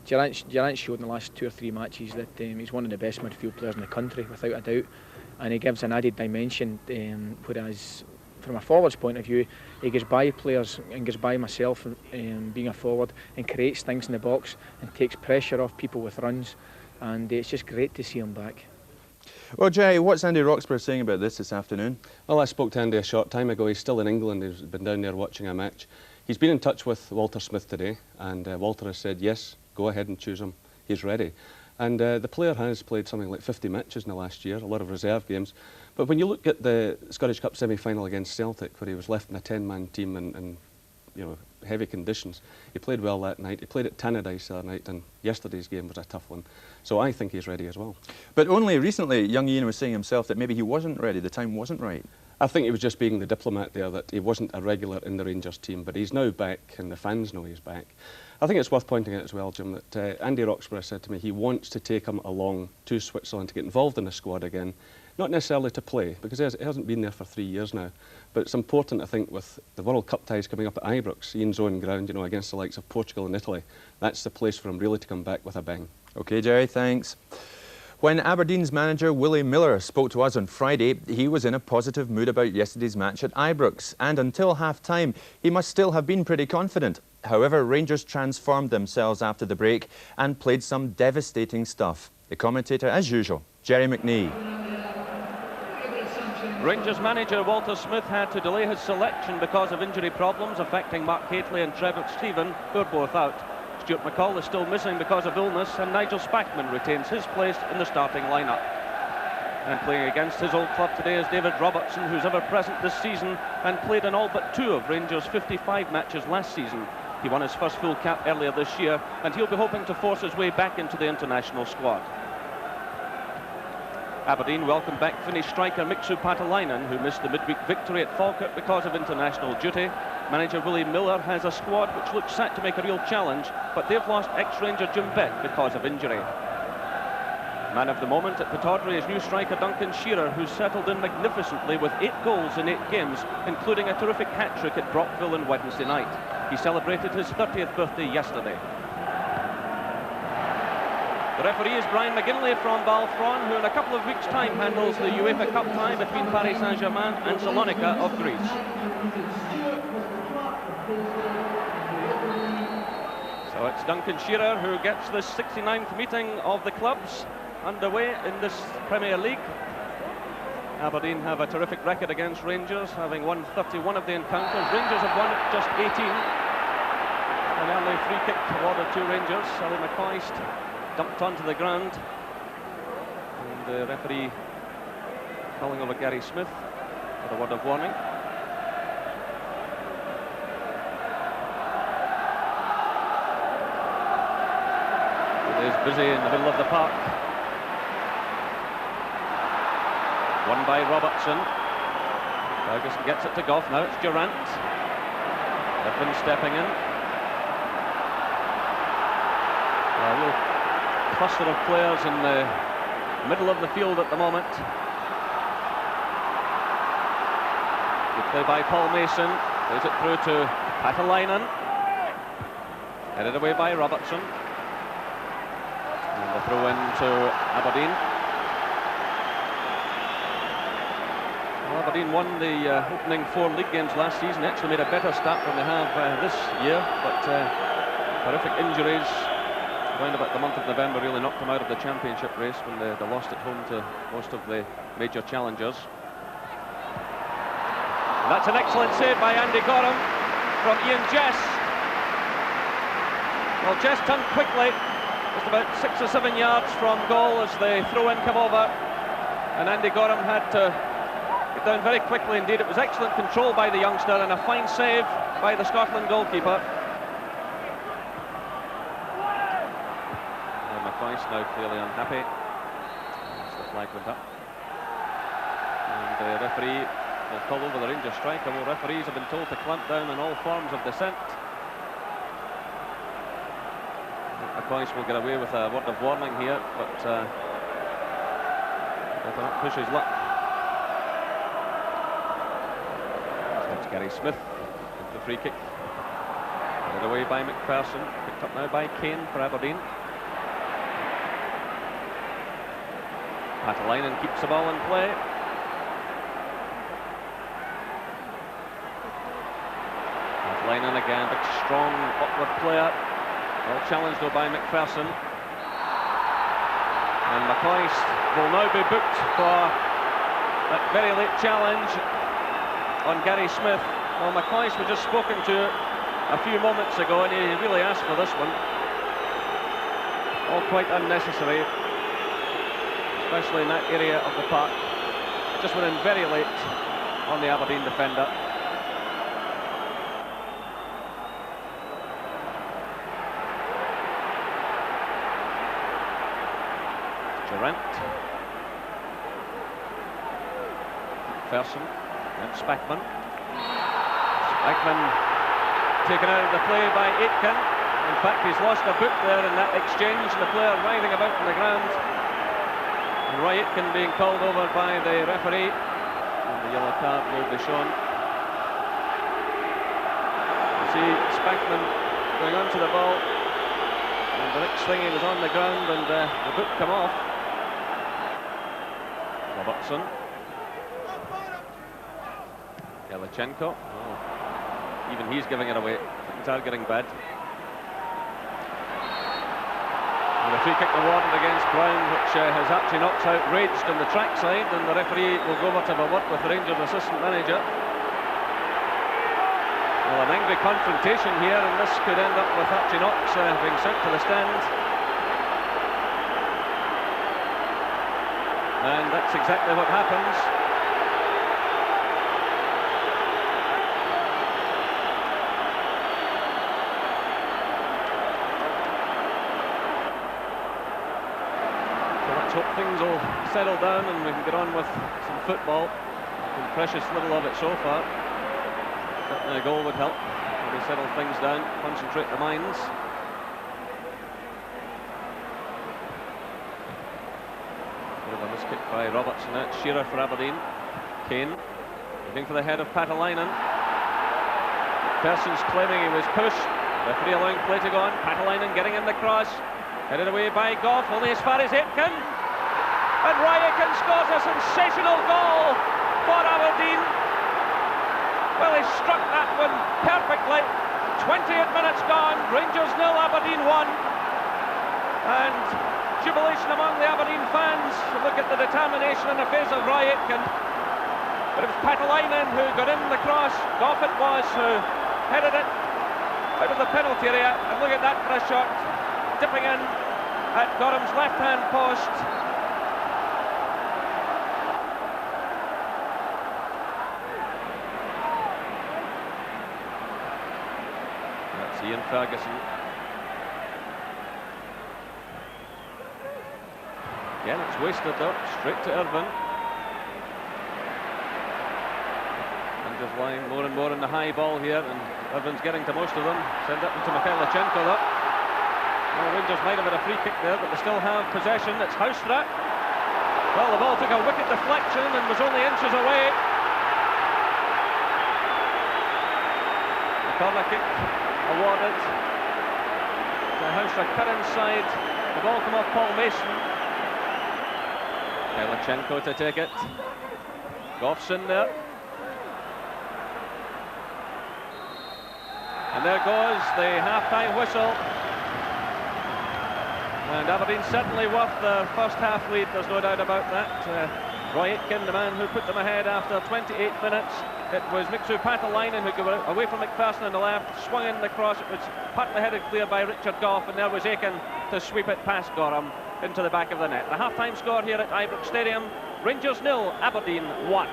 Durant showed in the last 2 or 3 matches that he's one of the best midfield players in the country, without a doubt, and he gives an added dimension, whereas from a forward's point of view, he gets by players and gets by myself being a forward, and creates things in the box and takes pressure off people with runs, and it's just great to see him back. Well, Jerry, what's Andy Roxburgh saying about this afternoon? Well, I spoke to Andy a short time ago. He's still in England. He's been down there watching a match. He's been in touch with Walter Smith today, and Walter has said, yes, go ahead and choose him. He's ready. And the player has played something like 50 matches in the last year, a lot of reserve games. But when you look at the Scottish Cup semi-final against Celtic, where he was left in a 10-man team in heavy conditions, he played well that night. He played at Tannadice the other night, and yesterday's game was a tough one. So I think he's ready as well. But only recently, young Ian was saying himself that maybe he wasn't ready, the time wasn't right. I think he was just being the diplomat there, that he wasn't a regular in the Rangers team, but he's now back, and the fans know he's back. I think it's worth pointing out as well, Jim, that Andy Roxburgh said to me he wants to take him along to Switzerland to get involved in the squad again. Not necessarily to play, because he hasn't been there for 3 years now. But it's important, I think, with the World Cup ties coming up at Ibrox, Ian's own ground, against the likes of Portugal and Italy. That's the place for him really to come back with a bang. OK, Jerry, thanks. When Aberdeen's manager Willie Miller spoke to us on Friday, he was in a positive mood about yesterday's match at Ibrox, and until half-time, he must still have been pretty confident. However, Rangers transformed themselves after the break and played some devastating stuff. The commentator, as usual, Jerry McNee. Rangers manager Walter Smith had to delay his selection because of injury problems affecting Mark Hateley and Trevor Stephen, who are both out. Stuart McCall is still missing because of illness, and Nigel Spackman retains his place in the starting lineup. And playing against his old club today is David Robertson, who's ever present this season and played in all but 2 of Rangers' 55 matches last season. He won his first full cap earlier this year, and he'll be hoping to force his way back into the international squad. Aberdeen welcomed back Finnish striker Miksu Patalainen, who missed the midweek victory at Falkirk because of international duty. Manager Willie Miller has a squad which looks set to make a real challenge, but they've lost ex-Ranger Jim Beck because of injury. Man of the moment at Pittodrie is new striker Duncan Shearer, who's settled in magnificently with 8 goals in 8 games, including a terrific hat-trick at Brockville on Wednesday night. He celebrated his 30th birthday yesterday. The referee is Brian McGinley from Balfron, who in a couple of weeks' time handles the UEFA Cup tie between Paris Saint-Germain and Salonika of Greece. So it's Duncan Shearer who gets the 69th meeting of the clubs underway in this Premier League. Aberdeen have a terrific record against Rangers, having won 31 of the encounters. Rangers have won just 18. An early free kick awarded to Rangers. Sally McCoist dumped onto the ground, and the referee calling over Gary Smith for a word of warning. It is busy in the middle of the park. Won by Robertson. Ferguson gets it to Goff. Now it's Durant. Griffin stepping in. A real cluster of players in the middle of the field at the moment. Good play by Paul Mason. Plays it through to Patalainen. Headed away by Robertson. And the throw in to Aberdeen. Well, Aberdeen won the opening 4 league games last season. Actually made a better start than they have this year, but horrific injuries around about the month of November really knocked them out of the championship race when they lost at home to most of the major challengers. And that's an excellent save by Andy Gorham from Ian Jess. Well, Jess turned quickly, just about 6 or 7 yards from goal as the throw-in came over, and Andy Gorham had to get down very quickly indeed. It was excellent control by the youngster and a fine save by the Scotland goalkeeper. Now clearly unhappy as the flag went up, and the referee will call over the Rangers striker. Well, referees have been told to clamp down on all forms of dissent. McCoist will get away with a word of warning here, but better not push his luck. So it's Gary Smith with the free kick. Headed away by McPherson, picked up now by Kane for Aberdeen. Patalainen keeps the ball in play. Patalainen again, big strong upward player. Well challenged though by McPherson. And McCoist will now be booked for that very late challenge on Gary Smith. Well, McCoist was just spoken to a few moments ago and he really asked for this one. All quite unnecessary, especially in that area of the park. Just went in very late on the Aberdeen defender. Durant. McPherson and Spackman. Spackman taken out of the play by Aitken. In fact, he's lost a boot there in that exchange, the player writhing about on the ground. And Roy Aitken being called over by the referee. And the yellow card will be shown. You see Spackman going onto the ball. And the next thing he was on the ground and the boot come off. Robertson. Yalichenko. Oh, even he's giving it away. Things are getting bad. And the free kick awarded against Brown, which has actually knocked outraged on the track side, and the referee will go over to have a word with the Rangers assistant manager. Well, an angry confrontation here, and this could end up with Archie Knox being sent to the stand. And that's exactly what happens. So let's hope things will settle down and we can get on with some football. Been precious little of it so far. Certainly a goal would help. Maybe settle things down, concentrate the minds. Kick by Robertson. It's Shearer for Aberdeen. Kane looking for the head of Patalainen. Persons claiming he was pushed. Referee allowing play to go on. Patalainen getting in the cross. Headed away by Goff, only as far as Aitken. And Roy Aitken scores a sensational goal for Aberdeen. Well, he struck that one perfectly. 28 minutes gone. Rangers 0, Aberdeen 1. And jubilation among the Aberdeen fans. Look at the determination in the face of Roy Aitken. But it was Patalainen who got in the cross. Goff it was who headed it out of the penalty area. And look at that for a shot. Dipping in at Gorham's left-hand post. That's Ian Ferguson. Again, it's wasted though, straight to Irvine. Rangers lying more and more in the high ball here, and Irvine's getting to most of them. Send it into Mikhailichenko though. Well, Rangers might have had a free kick there, but they still have possession. It's Houstra. Well, the ball took a wicked deflection and was only inches away. The corner kick awarded to Houstra, cut inside. The ball come off Paul Mason. Yalichenko to take it. Goff's in there. And there goes the half-time whistle. And Aberdeen certainly worth their first half lead, there's no doubt about that. Roy Aitken, the man who put them ahead after 28 minutes. It was Mixu Patalainen who got away from McPherson on the left, swung in the cross. It was partly headed clear by Richard Goff, and there was Aitken to sweep it past Gorham into the back of the net. The half-time score here at Ibrox Stadium, Rangers 0, Aberdeen 1.